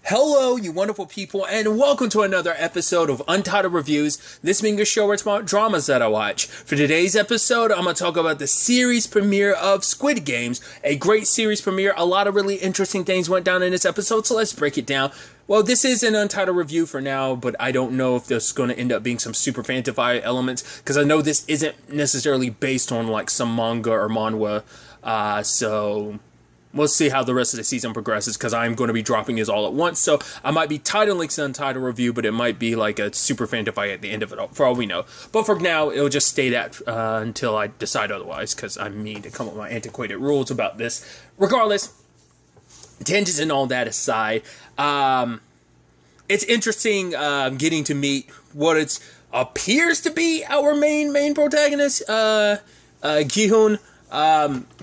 Hello, you wonderful people, and welcome to another episode of Untitled Reviews. This being a show where it's about dramas that I watch. For today's episode, I'm going to talk about the series premiere of Squid Games. A great series premiere. A lot of really interesting things went down in this episode, so let's break it down. Well, this is an untitled review for now, but I don't know if there's going to end up being some super fantasy elements, because I know this isn't necessarily based on like some manga or manhwa, so we'll see how the rest of the season progresses, because I'm going to be dropping this all at once. So I might be titling this untitled review, but it might be like a super fantasy at the end of it, for all we know. But for now, it'll just stay that until I decide otherwise, because I mean to come up with my antiquated rules about this. Regardless, tangents and all that aside, it's interesting getting to meet what it appears to be our main protagonist, Gi-hoon,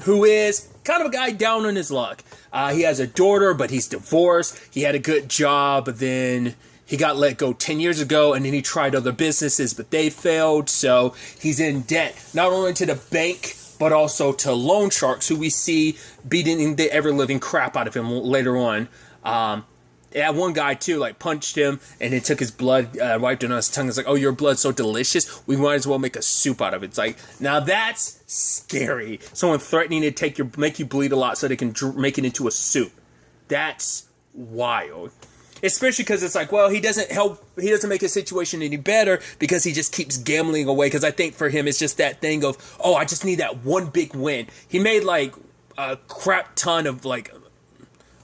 who is kind of a guy down on his luck. He has a daughter, but he's divorced. He had a good job, but then he got let go 10 years ago, and then he tried other businesses, but they failed. So he's in debt, not only to the bank, but also to loan sharks, who we see beating the ever-living crap out of him later on. Yeah, one guy, too, like, punched him, and it took his blood, wiped it on his tongue. It's like, oh, your blood's so delicious, we might as well make a soup out of it. It's like, now that's scary. Someone threatening to make you bleed a lot so they can make it into a soup. That's wild. Especially because it's like, well, he doesn't make his situation any better because he just keeps gambling away. Because I think for him, it's just that thing of, oh, I just need that one big win. He made, like, a crap ton of, like,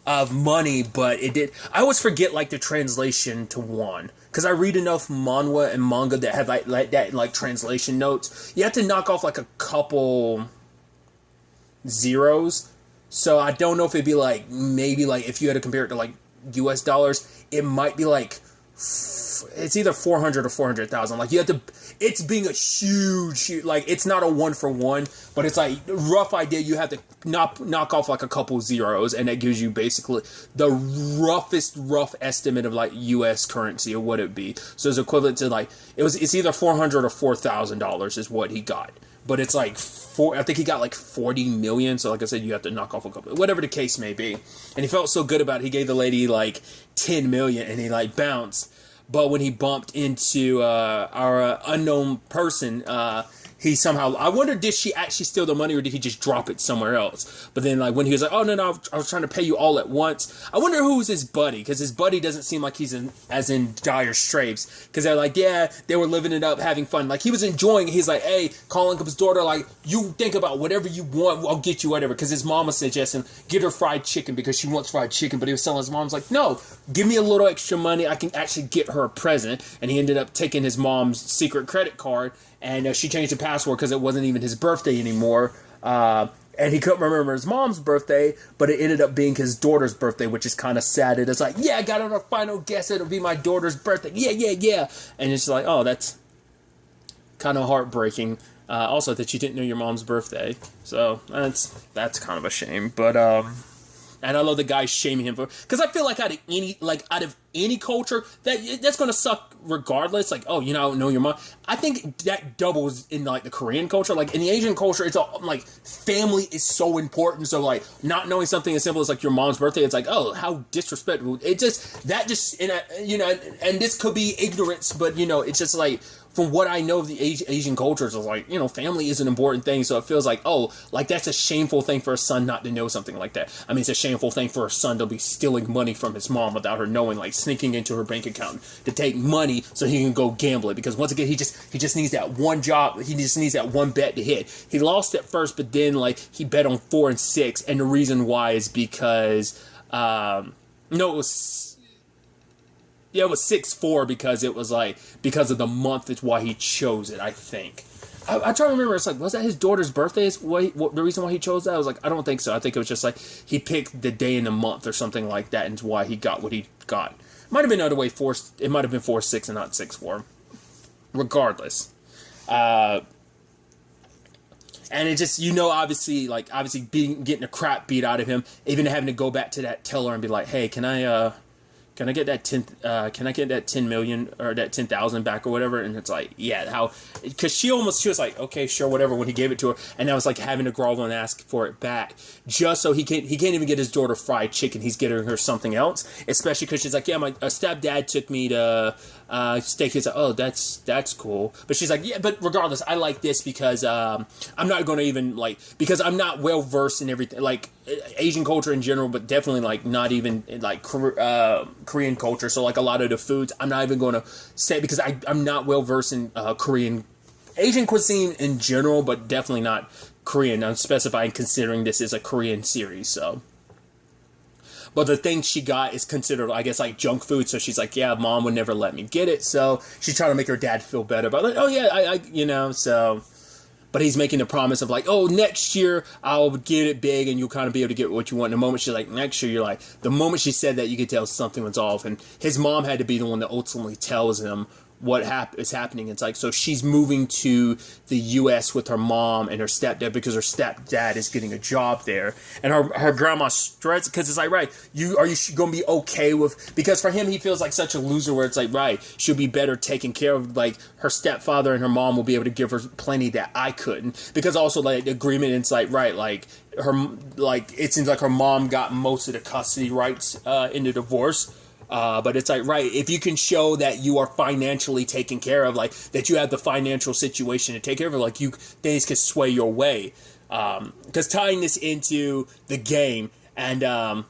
of money, but it did. I always forget like the translation to won, because I read enough manhwa and manga that have like that in like translation notes. You have to knock off like a couple zeros, so I don't know if it'd be like, maybe like if you had to compare it to like US dollars, it might be like it's either 400 or 400,000. Like you have to. It's being a huge, like, it's not a 1-for-1, but it's like, rough idea, you have to knock off like a couple zeros, and that gives you basically the rough estimate of like US currency, or what it'd be. So it's equivalent to like, it's either $400 or $4,000 is what he got. But it's like, I think he got like 40 million, so like I said, you have to knock off a couple, whatever the case may be. And he felt so good about it, he gave the lady like 10 million, and he like bounced. But when he bumped into our unknown person, he somehow, I wonder, did she actually steal the money, or did he just drop it somewhere else? But then, like, when he was like, oh, no, I was trying to pay you all at once. I wonder who was his buddy, because his buddy doesn't seem like he's as in dire straits. Because they're like, yeah, they were living it up, having fun. Like, he was enjoying it. He's like, hey, calling up his daughter, like, you think about whatever you want, I'll get you whatever. Because his mom was suggesting, get her fried chicken, because she wants fried chicken. But he was telling his mom's like, no, give me a little extra money, I can actually get her a present. And he ended up taking his mom's secret credit card, and she changed the password because it wasn't even his birthday anymore. And he couldn't remember his mom's birthday, but it ended up being his daughter's birthday, which is kind of sad. It's like, yeah, I got on a final guess, it'll be my daughter's birthday. Yeah. And it's like, oh, that's kind of heartbreaking. Also, that you didn't know your mom's birthday. So that's kind of a shame. But and I love the guy shaming him for, because I feel like out of any culture, that's gonna suck regardless. Like, oh, you know your mom. I think that doubles in like the Korean culture. Like in the Asian culture, it's all like family is so important. So like not knowing something as simple as like your mom's birthday, it's like, oh, how disrespectful. And this could be ignorance, but it's just like, from what I know of the Asian cultures, is like, family is an important thing. So it feels like, oh, like that's a shameful thing for a son not to know something like that. I mean, it's a shameful thing for a son to be stealing money from his mom without her knowing, like sneaking into her bank account to take money so he can go gamble it. Because once again, he just needs that one job. He just needs that one bet to hit. He lost at first, but then like he bet on 4 and 6, and the reason why is because it was 6-4 because it was like, because of the month is why he chose it, I think. I try to remember, it's like, was that his daughter's birthday? The reason why he chose that? I was like, I don't think so. I think it was just like, he picked the day in the month or something like that, and it's why he got what he got. Might have been another way, it might have been 4-6 and not 6-4. Regardless. And it just, obviously getting the crap beat out of him, even having to go back to that teller and be like, hey, can I can I get that 10 million or that 10,000 back or whatever? And it's like, yeah, how, because she was like, okay, sure, whatever, when he gave it to her, and I was like having to grovel and ask for it back, just so he can't even get his daughter fried chicken. He's getting her something else, especially because she's like, yeah, my stepdad took me to steak. He's like, oh, that's cool, but she's like, yeah, but regardless, I like this because I'm not going to even like, because I'm not well versed in everything, like Asian culture in general, but definitely like not even like Korean culture. So like a lot of the foods, I'm not even going to say, because I'm not well versed in Asian cuisine in general, but definitely not Korean. I'm specifying considering this is a Korean series, so. But the thing she got is considered, I guess, like junk food. So she's like, yeah, mom would never let me get it. So she's trying to make her dad feel better. But like, oh yeah, I so. But he's making the promise of like, oh, next year I'll get it big and you'll kind of be able to get what you want. And the moment she's like, next year, you're like, the moment she said that, you could tell something was off. And his mom had to be the one that ultimately tells him what is happening. It's like, so she's moving to the U.S. with her mom and her stepdad because her stepdad is getting a job there, and her grandma stressed because it's like, right, are you gonna be okay with, because for him he feels like such a loser where it's like, right, she'll be better taken care of, like her stepfather and her mom will be able to give her plenty that I couldn't, because also like the agreement, it's like, right, like her, like it seems like her mom got most of the custody rights in the divorce. But it's like, right, if you can show that you are financially taken care of, like that you have the financial situation to take care of it, like things can sway your way. Because tying this into the game, and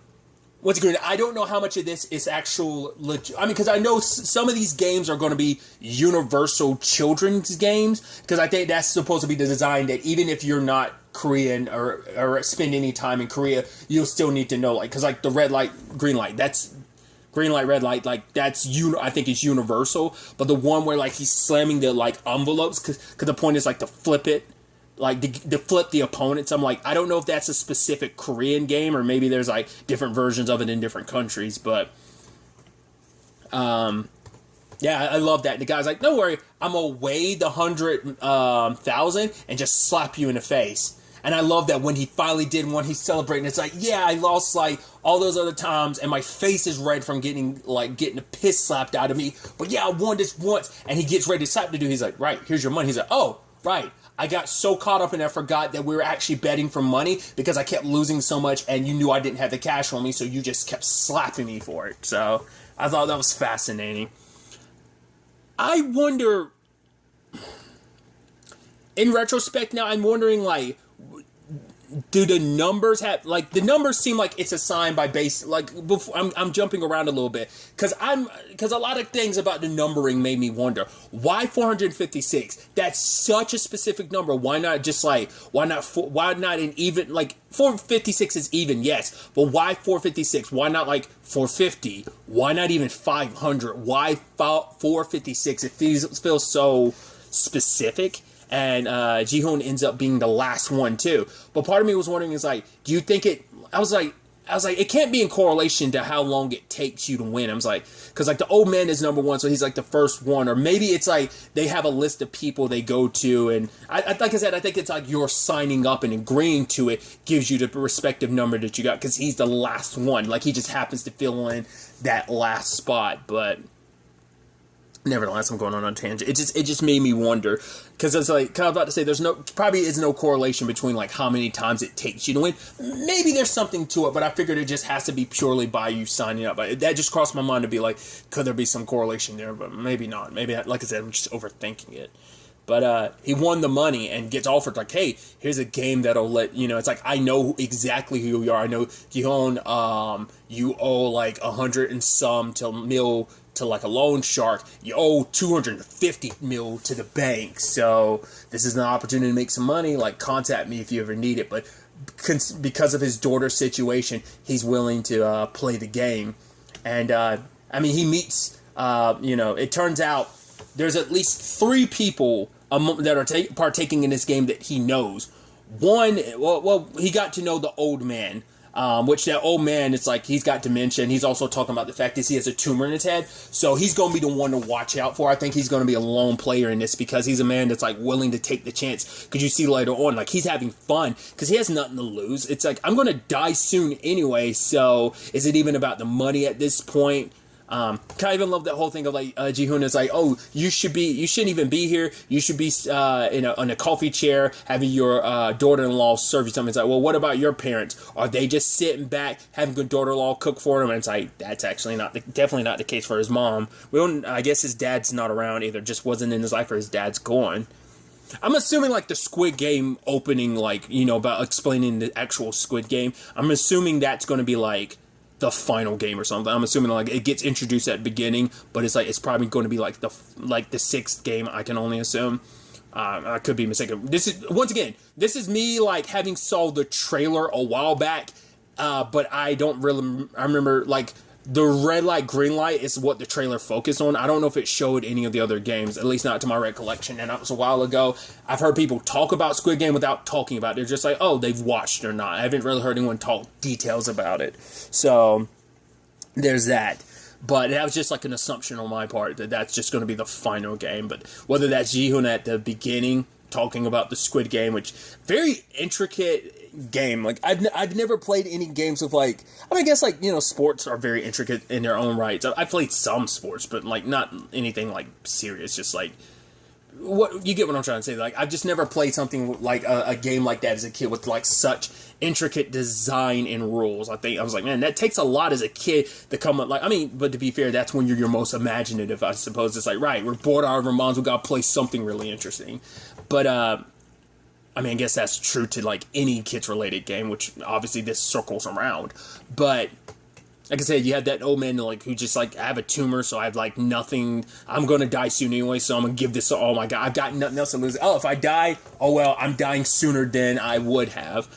what's good, I don't know how much of this is actual I mean, because I know some of these games are going to be universal children's games, because I think that's supposed to be the design that even if you're not Korean or spend any time in Korea, you'll still need to know, like, because like the red light, green light, that's green light, red light, like that's I think it's universal. But the one where like he's slamming the like envelopes, because the point is like to flip it, like to flip the opponents. I'm like, I don't know if that's a specific Korean game or maybe there's like different versions of it in different countries. But yeah, I love that. The guy's like, don't worry, I'm gonna weigh the 100,000 and just slap you in the face. And I love that when he finally did one, he's celebrating. It's like, yeah, I lost like all those other times, and my face is red from getting the piss slapped out of me. But yeah, I won this once. And he gets ready to slap the dude. He's like, right, here's your money. He's like, oh, right. I got so caught up and I forgot that we were actually betting for money because I kept losing so much, and you knew I didn't have the cash on me, so you just kept slapping me for it. So I thought that was fascinating. I wonder, in retrospect now, I'm wondering, like, do the numbers have, like, the numbers seem like it's assigned by base, like, I'm jumping around a little bit, because a lot of things about the numbering made me wonder, why 456? That's such a specific number. Why not just, like, why not an even, like, 456 is even, yes, but why 456? Why not, like, 450? Why not even 500? Why 456? It feels so specific. And Jihoon ends up being the last one too. But part of me was wondering, is like, do you think it? I was like, it can't be in correlation to how long it takes you to win. I was like, because like the old man is number one, so he's like the first one, or maybe it's like they have a list of people they go to, and like I said, I think it's like you're signing up and agreeing to it gives you the respective number that you got, because he's the last one. Like he just happens to fill in that last spot, but. Nevertheless, I'm going on a tangent. It just made me wonder, because it's like, I was about to say, probably is no correlation between like how many times it takes you to win. Maybe there's something to it, but I figured it just has to be purely by you signing up. That just crossed my mind to be like, could there be some correlation there? But maybe not. Maybe, like I said, I'm just overthinking it. But he won the money and gets offered like, hey, here's a game that'll let, it's like, I know exactly who you are. I know, Gihon, you owe like 100 and some mil to like a loan shark. You owe 250 mil to the bank. So this is an opportunity to make some money. Like, contact me if you ever need it. But because of his daughter's situation, he's willing to play the game. And, I mean, he meets, it turns out there's at least 3 people that are partaking in this game that he knows. One, well, he got to know the old man, which that old man, it's like he's got dementia, and he's also talking about the fact that he has a tumor in his head, so he's going to be the one to watch out for. I think he's going to be a lone player in this, because he's a man that's like willing to take the chance, because you see later on, like, he's having fun, because he has nothing to lose. It's like, I'm going to die soon anyway, so is it even about the money at this point? Kind of even love that whole thing of like Ji-hoon is like, oh, you shouldn't even be here. You should be in a coffee chair having your daughter-in-law serve you something. It's like, well, what about your parents? Are they just sitting back having your daughter-in-law cook for them? And it's like, that's actually definitely not the case for his mom. I guess his dad's not around either. Just wasn't in his life, or his dad's gone. I'm assuming like the Squid Game opening, like, you know, about explaining the actual Squid Game. I'm assuming that's going to be like the final game or something. I'm assuming like it gets introduced at the beginning, but it's probably going to be like the sixth game. I can only assume. I could be mistaken. This is me like having saw the trailer a while back, but I remember like the red light, green light is what the trailer focused on. I don't know if it showed any of the other games, at least not to my recollection, and that was a while ago. I've heard people talk about Squid Game without talking about it. They're just like, oh, they've watched it or not. I haven't really heard anyone talk details about it. So, there's that. But that was just like an assumption on my part that that's just going to be the final game. But whether that's Ji-hoon at the beginning talking about the Squid Game, which very intricate game. Like I've never played any games with like, I mean, I guess like, you know, sports are very intricate in their own rights. I've played some sports, but like not anything like serious. Just like what you get what I'm trying to say. Like I've just never played something like a game like that as a kid with like such intricate design and rules. I was like, man, that takes a lot as a kid to come up. Like, I mean, but to be fair, that's when you're your most imaginative. I suppose it's like, right, we're bored out of our minds. We got to play something really interesting. But I mean, I guess that's true to like any kids-related game, which obviously this circles around. But like I said, you had that old man like who just like, I have a tumor, so I have like nothing. I'm gonna die soon anyway, so I'm gonna give this. Oh my god, I've got nothing else to lose. Oh, if I die, oh well, I'm dying sooner than I would have.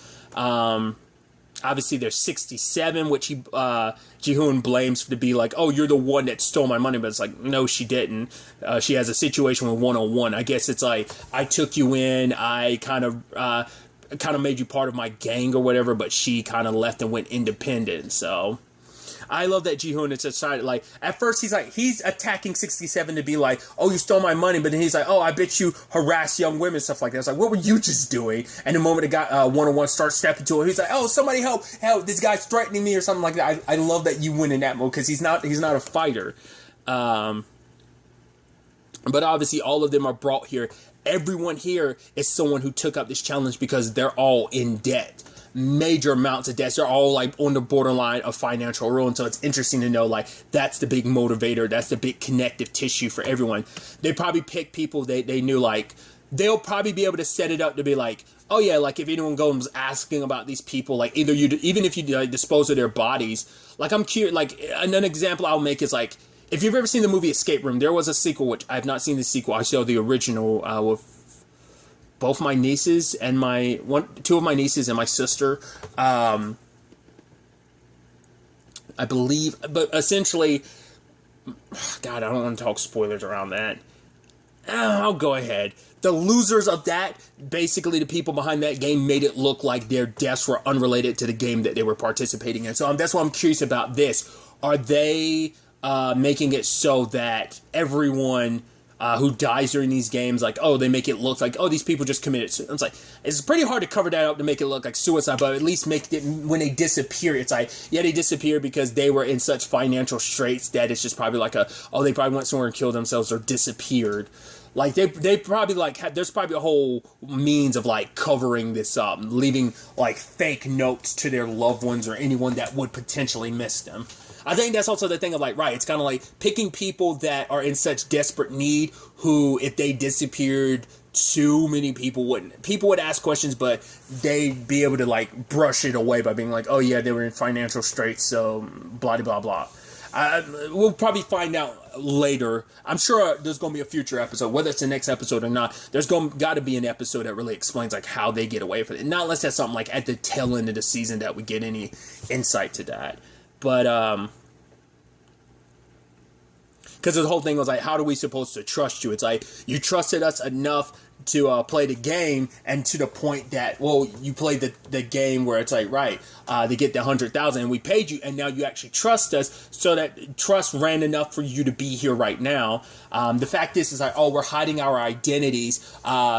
Obviously, there's 67, which Ji-hoon blames to be like, oh, you're the one that stole my money. But it's like, no, she didn't. She has a situation with 101. I guess it's like, I took you in, I kind of made you part of my gang or whatever, but she kind of left and went independent. So I love that Ji-hoon is decided, like, at first he's attacking 67 to be like, oh, you stole my money, but then he's like, oh, I bet you harass young women, stuff like that. It's like, what were you just doing? And the moment the guy, 101 starts stepping to him, he's like, oh, somebody help, this guy's threatening me or something like that. I love that you win in that mode, because he's not a fighter. But obviously all of them are brought here. Everyone here is someone who took up this challenge because they're all in debt. Major amounts of debts. They're all like on the borderline of financial ruin. So it's interesting to know like that's the big motivator. That's the big connective tissue for everyone. They probably pick people they knew, like they'll probably be able to set it up to be like, oh yeah, like if anyone goes asking about these people, like either even if you dispose of their bodies, like I'm curious, like an example I'll make is like, if you've ever seen the movie Escape Room, there was a sequel, which I have not seen the sequel. I saw the original with both my nieces and two of my nieces and my sister. I believe, but essentially, God, I don't want to talk spoilers around that. I'll go ahead. The losers of that, basically the people behind that game, made it look like their deaths were unrelated to the game that they were participating in. So that's why I'm curious about this. Are they making it so that everyone who dies during these games, like, oh, they make it look like, oh, these people just committed suicide? It's like, it's pretty hard to cover that up to make it look like suicide, but at least make it, when they disappear, it's like, yeah, they disappear because they were in such financial straits that it's just probably like they probably went somewhere and killed themselves or disappeared. Like, they probably, like, there's probably a whole means of, like, covering this up, leaving, like, fake notes to their loved ones or anyone that would potentially miss them. I think that's also the thing of, like, right, it's kind of like picking people that are in such desperate need who, if they disappeared, too many people would ask questions, but they'd be able to, like, brush it away by being like, oh, yeah, they were in financial straits, so blah, blah, blah. We'll probably find out later. I'm sure there's going to be a future episode, whether it's the next episode or not. There's got to be an episode that really explains, like, how they get away from it. Not unless that's something, like, at the tail end of the season that we get any insight to that. But, because the whole thing was like, how are we supposed to trust you? It's like, you trusted us enough to play the game, and to the point that, well, you played the game where it's like, right, to get the 100,000, and we paid you, and now you actually trust us, so that trust ran enough for you to be here right now. The fact is like, oh, we're hiding our identities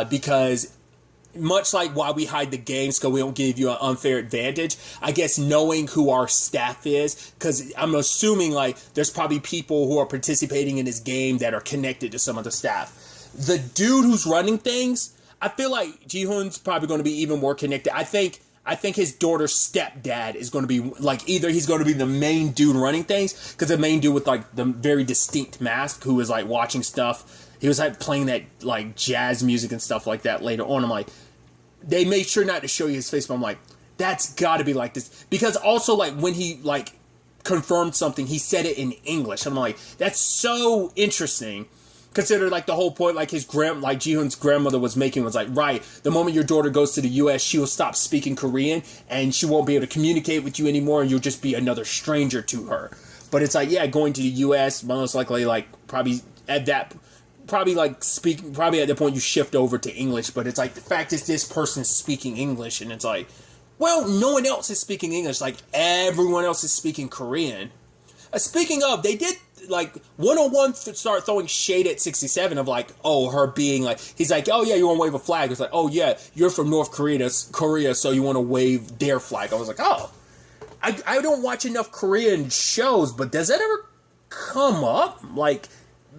because much like why we hide the games because we don't give you an unfair advantage, I guess knowing who our staff is, because I'm assuming like there's probably people who are participating in this game that are connected to some of the staff. The dude who's running things, I feel like Ji-hoon's probably going to be even more connected. I think his daughter's stepdad is going to be like, either he's going to be the main dude running things, because the main dude with like the very distinct mask who is like watching stuff. He was like playing that like jazz music and stuff like that later on. I'm like, they made sure not to show you his face, but I'm like, that's got to be like this. Because also like when he like confirmed something, he said it in English. I'm like, that's so interesting. Consider like the whole point like like Ji-hoon's grandmother was making was like, right, the moment your daughter goes to the US, she will stop speaking Korean and she won't be able to communicate with you anymore and you'll just be another stranger to her. But it's like, yeah, going to the US, most likely like probably at that probably at the point you shift over to English, but it's like the fact is this person is speaking English and it's like, well, no one else is speaking English, like everyone else is speaking Korean. Speaking of, they did like 101 start throwing shade at 67 of like, oh, her being like, he's like, oh yeah, you want to wave a flag. It's like, oh yeah, you're from North Korea, so you want to wave their flag. I was like, oh, I don't watch enough Korean shows, but does that ever come up? Like,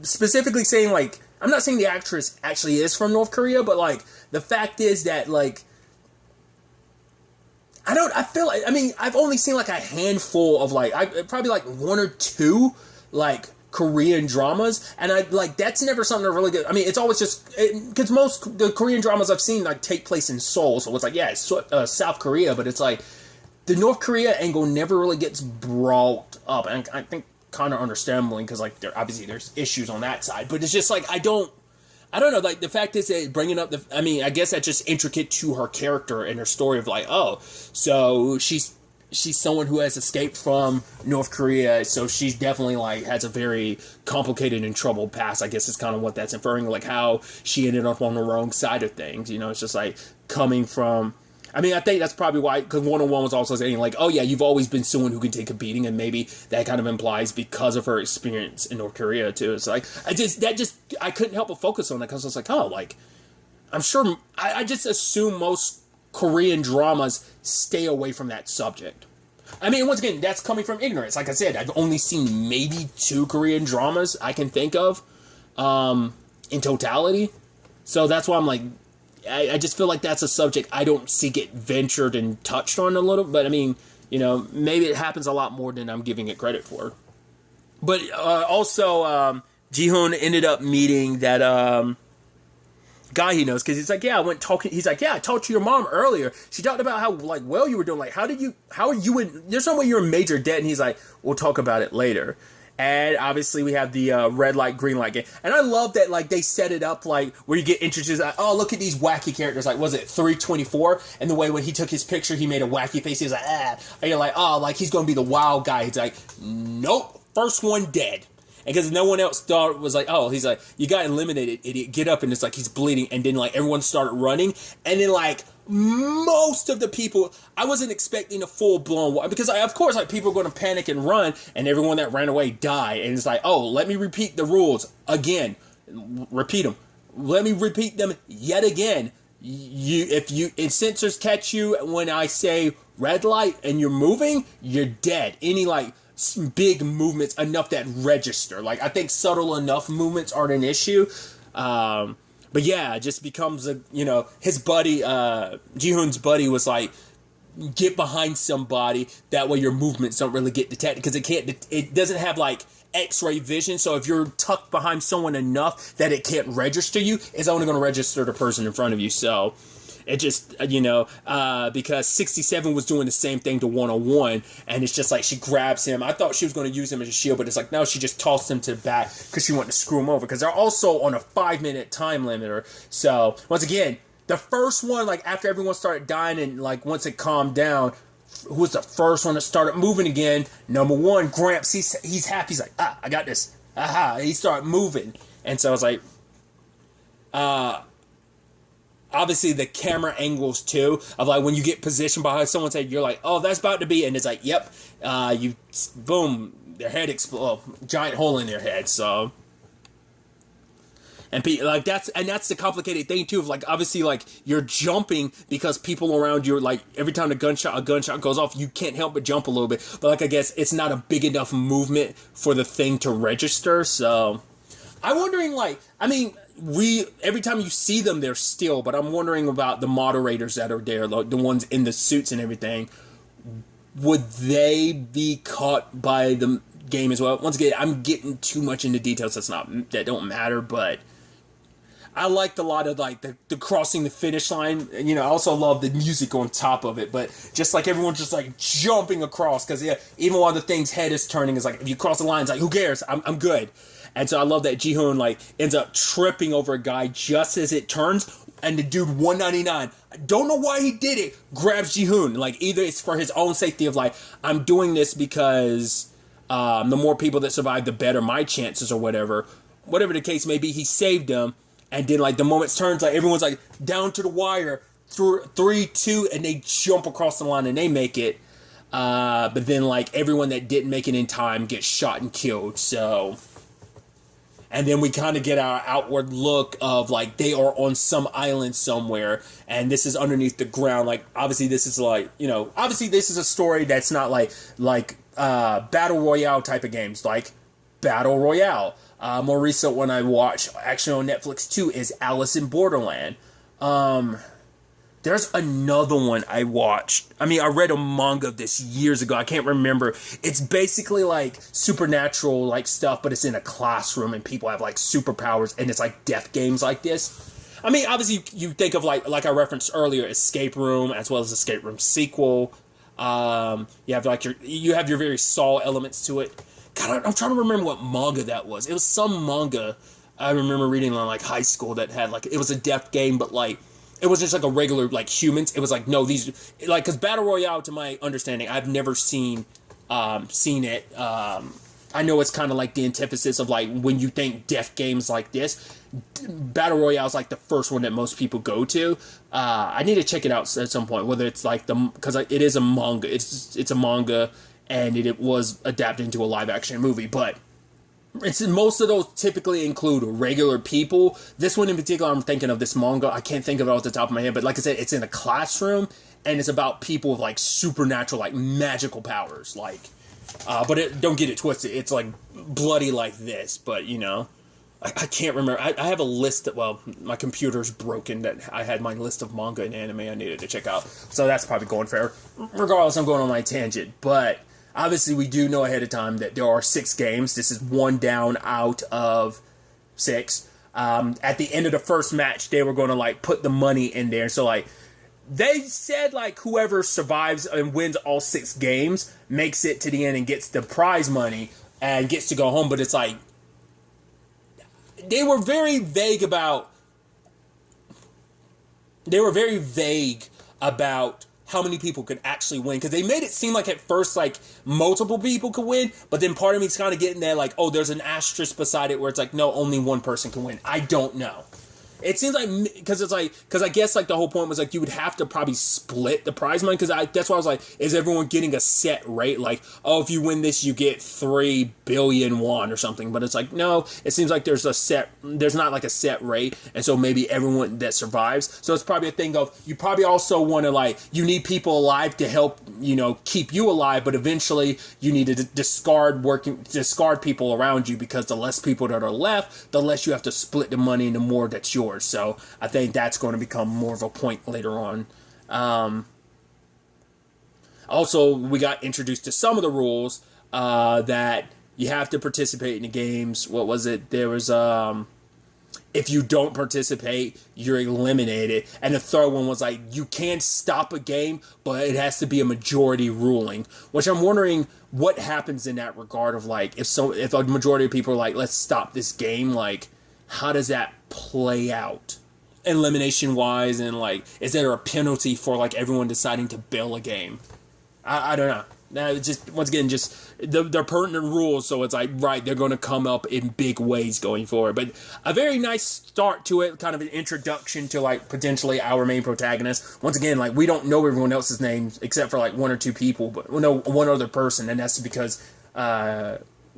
specifically saying like, I'm not saying the actress actually is from North Korea, but like the fact is that like, I feel like, I mean, I've only seen like a handful of like, probably like one or two like Korean dramas, and I like, that's never something that really good. I mean, it's always just, because most the Korean dramas I've seen like take place in Seoul, so it's like, yeah, it's South Korea, but it's like the North Korea angle never really gets brought up, and I think kind of understandably, because like obviously there's issues on that side, but it's just like I don't know, like the fact is that bringing up I mean, I guess that's just intricate to her character and her story of like, oh, so she's someone who has escaped from North Korea, so she's definitely like has a very complicated and troubled past. I guess is kind of what that's inferring, like how she ended up on the wrong side of things. You know, it's just like coming from, I mean, I think that's probably why, because 101 was also saying, like, oh yeah, you've always been someone who can take a beating, and maybe that kind of implies because of her experience in North Korea, too. It's like, I couldn't help but focus on that, because I was like, oh, like, I'm sure, I just assume most Korean dramas stay away from that subject. I mean, once again, that's coming from ignorance. Like I said, I've only seen maybe 2 Korean dramas I can think of, in totality. So that's why I'm like, I just feel like that's a subject I don't see get ventured and touched on a little, but I mean, you know, maybe it happens a lot more than I'm giving it credit for. But also, Ji-hoon ended up meeting that guy he knows, because he's like, yeah, he's like, yeah, I talked to your mom earlier. She talked about how like well you were doing. Like, how are you in, there's no way you're in major debt. And he's like, we'll talk about it later. And obviously we have the red light, green light game. And I love that, like, they set it up, like, where you get introduced, like, oh, look at these wacky characters. Like, was it 324? And the way when he took his picture, he made a wacky face. He was like, ah. And you're like, oh, like, he's going to be the wild guy. He's like, nope, first one dead. And because no one else thought, was like, oh, he's like, you got eliminated, idiot. Get up. And it's like, he's bleeding. And then, like, everyone started running. And then, like, most of the people, I wasn't expecting a full-blown, because of course, like, people are going to panic and run, and everyone that ran away died. And it's like, oh, let me repeat the rules again. Repeat them. Let me repeat them yet again. If sensors catch you when I say red light and you're moving, you're dead. Any, like, big movements, enough that register. Like, I think subtle enough movements aren't an issue. But yeah, it just becomes his buddy, Ji-hoon's buddy was like, get behind somebody, that way your movements don't really get detected, because it doesn't have like X-ray vision, so if you're tucked behind someone enough that it can't register you, it's only going to register the person in front of you. So it just, because 67 was doing the same thing to 101, and it's just like she grabs him. I thought she was going to use him as a shield, but it's like, no, she just tossed him to the back because she wanted to screw him over, because they're also on a 5-minute time limiter. So, once again, the first one, like, after everyone started dying and, like, once it calmed down, who was the first one that started moving again? Number 1, Gramps. He's happy. He's like, I got this. Aha. He started moving. And so I was like, obviously the camera angles too, of like when you get positioned behind someone's head, you're like, oh, that's about to be, and it's like, yep, boom, their head explode, giant hole in their head. So, And like that's the complicated thing too. Of like obviously like you're jumping because people around you are like every time a gunshot goes off, you can't help but jump a little bit. But like I guess it's not a big enough movement for the thing to register. So I'm wondering like every time you see them they're still, but I'm wondering about the moderators that are there, like the ones in the suits and everything. Would they be caught by the game as well? Once again, I'm getting too much into details that don't matter, but I liked a lot of like the crossing the finish line. And, I also love the music on top of it, but just like everyone's just like jumping across because even while the thing's head is turning, it's like if you cross the line, it's like who cares? I'm good. And so I love that Ji-hoon like ends up tripping over a guy just as it turns, and the dude 199. I don't know why he did it. Grabs Ji-hoon. Like either it's for his own safety of like I'm doing this because the more people that survive, the better my chances or whatever. Whatever the case may be, he saved him. And then like the moment turns, like everyone's like down to the wire, through 3, 2, and they jump across the line and they make it. But then like everyone that didn't make it in time gets shot and killed. So. And then we kind of get our outward look of like they are on some island somewhere, and this is underneath the ground. Like obviously this is like obviously this is a story that's not like battle royale type of games like Battle Royale. More recent one I watched actually on Netflix too is Alice in Borderland. There's another one I watched. I read a manga of this years ago. I can't remember. It's basically like supernatural like stuff, but it's in a classroom and people have like superpowers and it's like death games like this. Obviously you think of like I referenced earlier, Escape Room as well as Escape Room sequel. You have your very Saw elements to it. God, I'm trying to remember what manga that was. It was some manga I remember reading in like high school that had like it was a death game, but like. It was just like a regular, like, humans. It was like, no, these, like, because Battle Royale, to my understanding, I've never seen it. I know it's kind of like the antithesis of, like, when you think death games like this, Battle Royale is, like, the first one that most people go to. I need to check it out at some point, whether it's, like, because it is a manga. It's a manga, and it was adapted into a live-action movie, but... most of those typically include regular people. This one in particular, I'm thinking of this manga. I can't think of it off the top of my head, but like I said, it's in a classroom, and it's about people with like supernatural, like magical powers. Like, but don't get it twisted. It's like bloody like this, but I can't remember. I have a list that, well, my computer's broken that I had my list of manga and anime I needed to check out. So that's probably going fair. Regardless, I'm going on my tangent, but. Obviously, we do know ahead of time that there are 6 games. This is 1 down out of 6. At the end of the first match, they were going to, like, put the money in there. So, like, they said, like, whoever survives and wins all 6 games makes it to the end and gets the prize money and gets to go home. But it's like, they were very vague about how many people could actually win, because they made it seem like at first like multiple people could win, but then part of me's kind of getting there like, oh, there's an asterisk beside it where it's like, no, only one person can win. I don't know. It seems like, because I guess like the whole point was like you would have to probably split the prize money, because that's why I was like, is everyone getting a set rate? Like, oh, if you win this, you get 3 billion won or something. But it's like, no, it seems like there's not like a set rate, and so maybe everyone that survives. So it's probably a thing of, you probably also want to like, you need people alive to help, keep you alive, but eventually you need to discard people around you, because the less people that are left, the less you have to split the money and the more that's yours. So I think that's going to become more of a point later on. Also, we got introduced to some of the rules that you have to participate in the games. What was it? There was, if you don't participate, you're eliminated. And the third one was like, you can stop a game, but it has to be a majority ruling. Which I'm wondering what happens in that regard of like, if a majority of people are like, let's stop this game, like, how does that play out elimination wise, and like, is there a penalty for like everyone deciding to bail a game? I don't know. Now, just once again, just they're pertinent rules, so it's like, right, they're going to come up in big ways going forward. But a very nice start to it, kind of an introduction to like potentially our main protagonist. Once again, like, we don't know everyone else's names except for like 1 or 2 people, but we know one other person, and that's because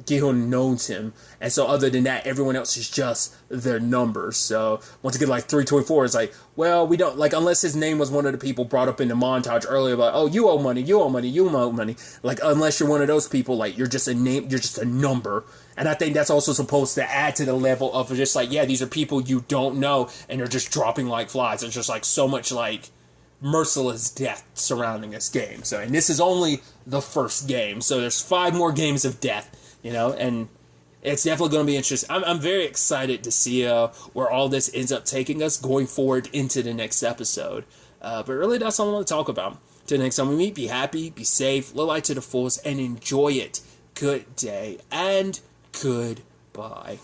Gihun knows him, and so other than that, everyone else is just their numbers. So once again, like 324 is like, well, we don't like unless his name was one of the people brought up in the montage earlier, like, oh, you owe money, you owe money, you owe money. Like unless you're one of those people, like you're just a name, you're just a number. And I think that's also supposed to add to the level of just like, yeah, these are people you don't know, and they're just dropping like flies. It's just like so much like merciless death surrounding this game. So, and this is only the first game, so there's 5 more games of death. And it's definitely going to be interesting. I'm very excited to see where all this ends up taking us going forward into the next episode. But really, that's all I want to talk about. Till next time we meet, be happy, be safe, live life to the fullest, and enjoy it. Good day, and goodbye.